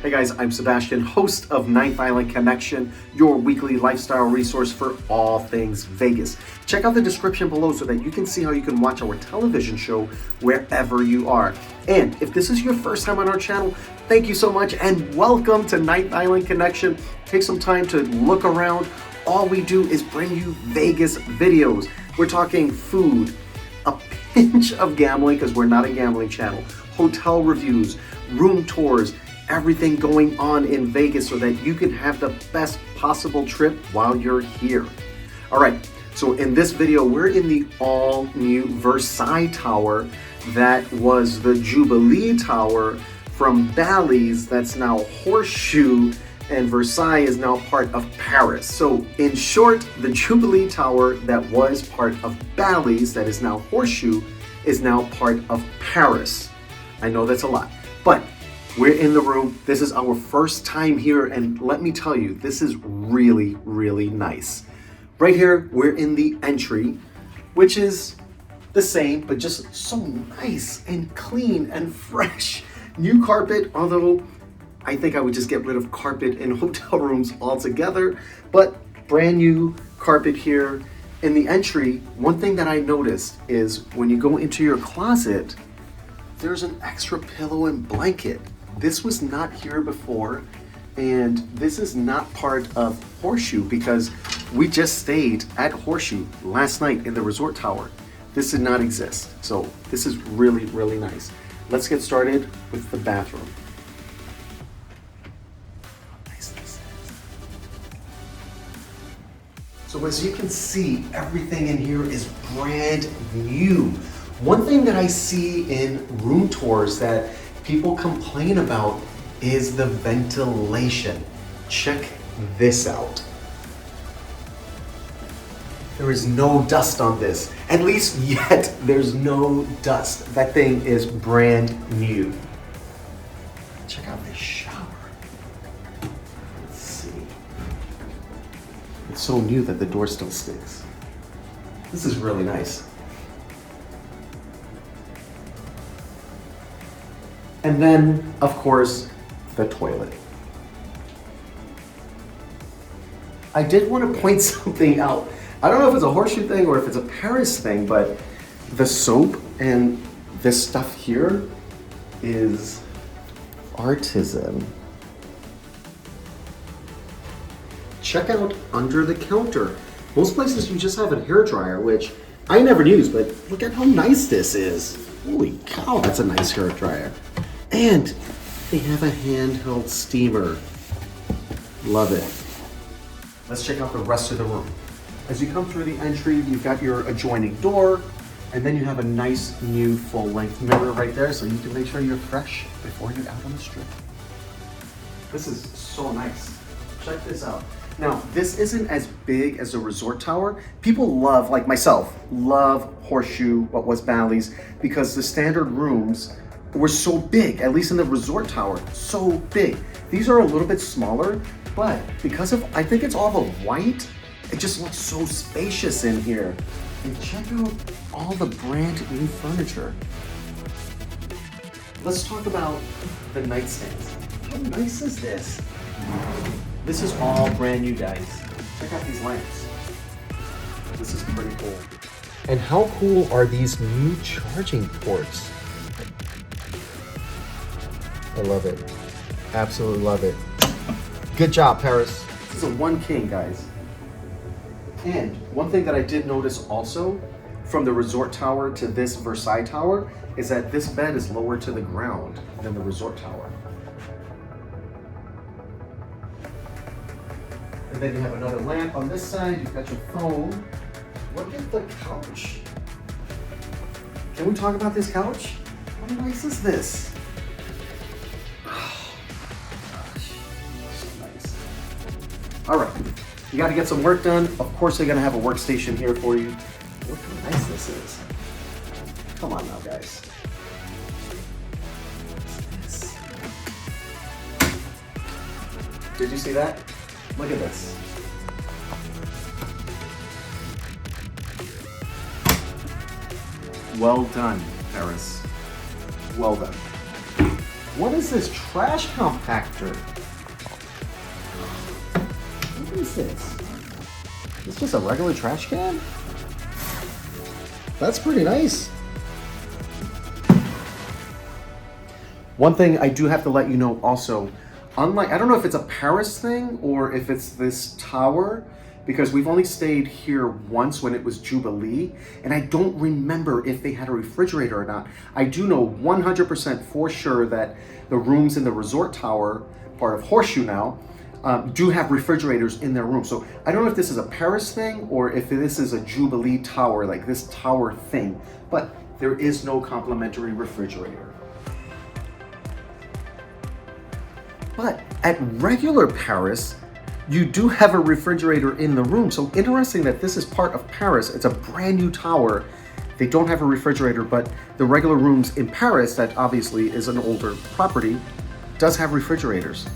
Hey guys, I'm Sebastian, host of Ninth Island Connection, your weekly lifestyle resource for all things Vegas. Check out the description below so that you can see how you can watch our television show wherever you are. And if this is your first time on our channel, thank you so much and welcome to Ninth Island Connection. Take some time to look around. All we do is bring you Vegas videos. We're talking food, a pinch of gambling because we're not a gambling channel, hotel reviews, room tours, everything going on in Vegas so that you can have the best possible trip while you're here. All right, so in this video, we're in the all new Versailles Tower. That was the Jubilee Tower from Bally's, that's now Horseshoe, and Versailles is now part of Paris. So in short, the Jubilee Tower that was part of Bally's, that is now Horseshoe, is now part of Paris. I know that's a lot, but we're in the room. This is our first time here, and let me tell you, this is really, really nice. Right here, we're in the entry, which is the same, but just so nice and clean and fresh. New carpet, although I think I would just get rid of carpet in hotel rooms altogether, but brand new carpet here. In the entry, one thing that I noticed is when you go into your closet, there's an extra pillow and blanket. This was not here before, and this is not part of Horseshoe because we just stayed at Horseshoe last night in the resort tower. This did not exist, so this is really, really nice. Let's get started with the bathroom. How nice this is. So as you can see, everything in here is brand new. One thing that I see in room tours that people complain about is the ventilation. Check this out. There is no dust on this. At least yet, there's no dust. That thing is brand new. Check out this shower. Let's see. It's so new that the door still sticks. This is really nice. And then, of course, the toilet. I did want to point something out. I don't know if it's a Horseshoe thing or if it's a Paris thing, but the soap and this stuff here is artisan. Check out under the counter. Most places you just have a hairdryer, which I never use, but look at how nice this is. Holy cow, that's a nice hairdryer. And they have a handheld steamer. Love it. Let's check out the rest of the room. As you come through the entry, you've got your adjoining door, and then you have a nice new full-length mirror right there so you can make sure you're fresh before you're out on the strip. This is so nice. Check this out. Now, this isn't as big as the resort tower. People love, like myself, love Horseshoe, what was Bally's, because the standard rooms were so big, at least in the resort tower, so big. These are a little bit smaller, but because of, I think it's all the white, it just looks so spacious in here. And check out all the brand new furniture. Let's talk about the nightstands. How nice is this? This is all brand new, guys. Check out these lamps. This is pretty cool. And how cool are these new charging ports? I love it. Absolutely love it. Good job, Paris. This is a one king, guys. And one thing that I did notice also from the resort tower to this Versailles Tower is that this bed is lower to the ground than the resort tower. And then you have another lamp on this side. You've got your phone. Look at the couch. Can we talk about this couch? How nice is this? All right, you got to get some work done. Of course, they're going to have a workstation here for you. Look how nice this is. Come on now, guys. What's this? Did you see that? Look at this. Well done, Paris. Well done. What is this trash compactor? What is this? It's just a regular trash can? That's pretty nice. One thing I do have to let you know also, unlike, I don't know if it's a Paris thing or if it's this tower, because we've only stayed here once when it was Jubilee, and I don't remember if they had a refrigerator or not. I do know 100% for sure that the rooms in the resort tower, part of Horseshoe now, do have refrigerators in their room. So I don't know if this is a Paris thing or if this is a Jubilee tower, like this tower thing, but there is no complimentary refrigerator. But at regular Paris, you do have a refrigerator in the room. So interesting that this is part of Paris. It's a brand new tower. They don't have a refrigerator, but the regular rooms in Paris, that obviously is an older property, does have refrigerators.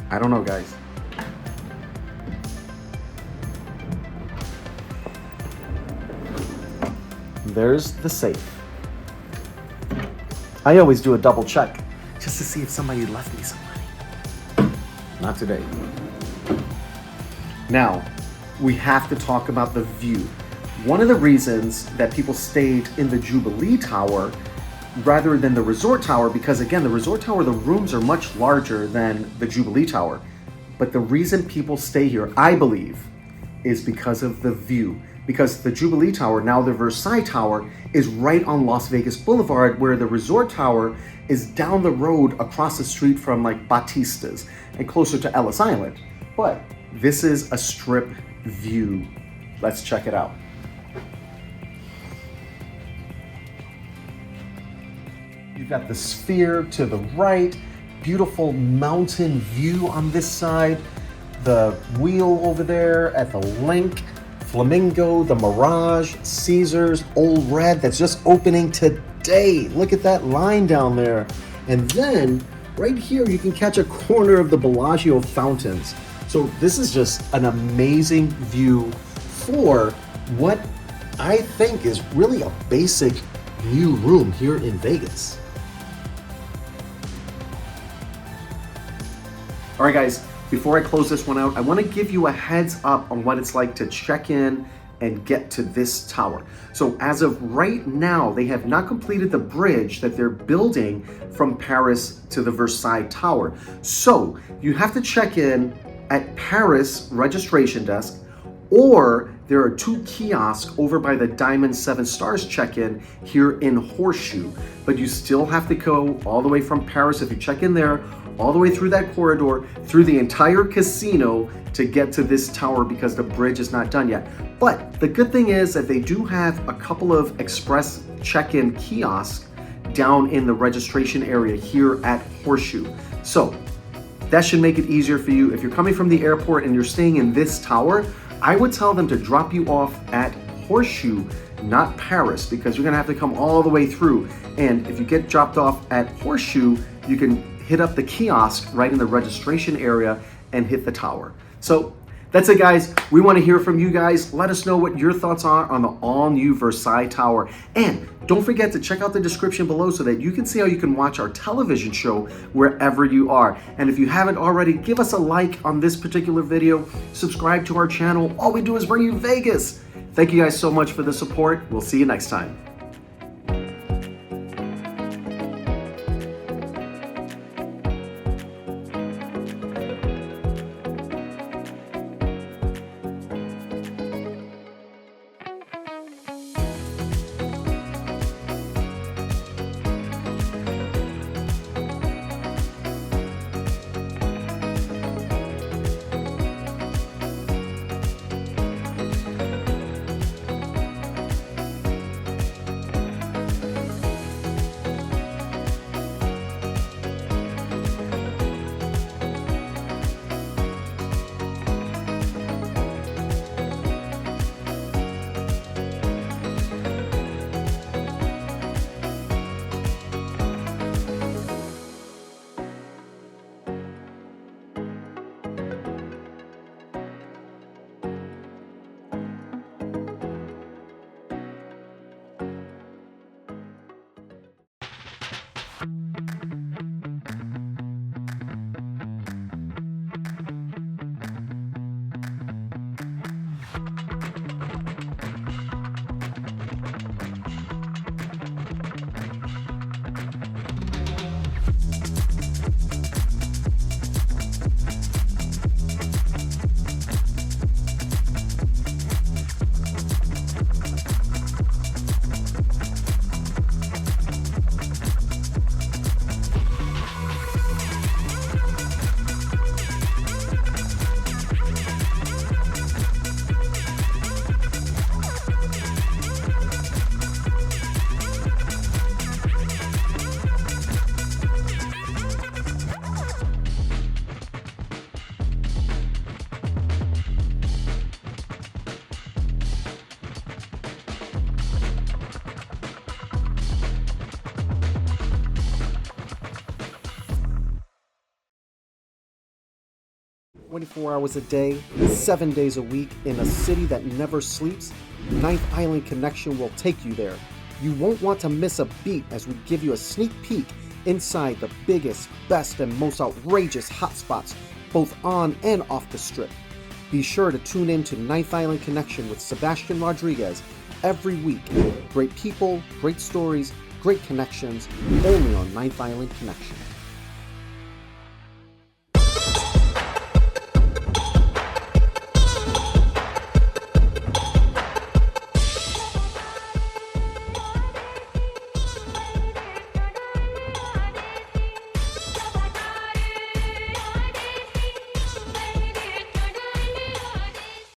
I don't know, guys. There's the safe. I always do a double check just to see if somebody left me some money. Not today. Now, we have to talk about the view. One of the reasons that people stayed in the Jubilee Tower rather than the Resort Tower, because again, the Resort Tower, the rooms are much larger than the Jubilee Tower. But the reason people stay here, I believe, is because of the view. Because the Jubilee Tower, now the Versailles Tower, is right on Las Vegas Boulevard, where the Resort Tower is down the road across the street from like Batista's and closer to Ellis Island. But this is a strip view. Let's check it out. You've got the Sphere to the right, beautiful mountain view on this side, the wheel over there at the link, Flamingo, the Mirage, Caesars, Old Red, that's just opening today. Look at that line down there. And then right here, you can catch a corner of the Bellagio fountains. So this is just an amazing view for what I think is really a basic new room here in Vegas. All right, guys, before I close this one out, I want to give you a heads up on what it's like to check in and get to this tower. So as of right now, they have not completed the bridge that they're building from Paris to the Versailles Tower. So you have to check in at Paris registration desk, or there are 2 kiosks over by the Diamond 7 Stars check-in here in Horseshoe. But you still have to go all the way from Paris, if you check in there, all the way through that corridor, through the entire casino to get to this tower because the bridge is not done yet. But the good thing is that they do have a couple of express check-in kiosks down in the registration area here at Horseshoe. So that should make it easier for you. If you're coming from the airport and you're staying in this tower, I would tell them to drop you off at Horseshoe, not Paris, because you're gonna have to come all the way through. And if you get dropped off at Horseshoe, you can hit up the kiosk right in the registration area and hit the tower. So that's it, guys. We want to hear from you guys. Let us know what your thoughts are on the all-new Versailles Tower. And don't forget to check out the description below so that you can see how you can watch our television show wherever you are. And if you haven't already, give us a like on this particular video. Subscribe to our channel. All we do is bring you Vegas. Thank you guys so much for the support. We'll see you next time. 24 hours a day, 7 days a week, in a city that never sleeps, Ninth Island Connection will take you there. You won't want to miss a beat as we give you a sneak peek inside the biggest, best, and most outrageous hotspots, both on and off the strip. Be sure to tune in to Ninth Island Connection with Sebastian Rodriguez every week. Great people, great stories, great connections, only on Ninth Island Connection.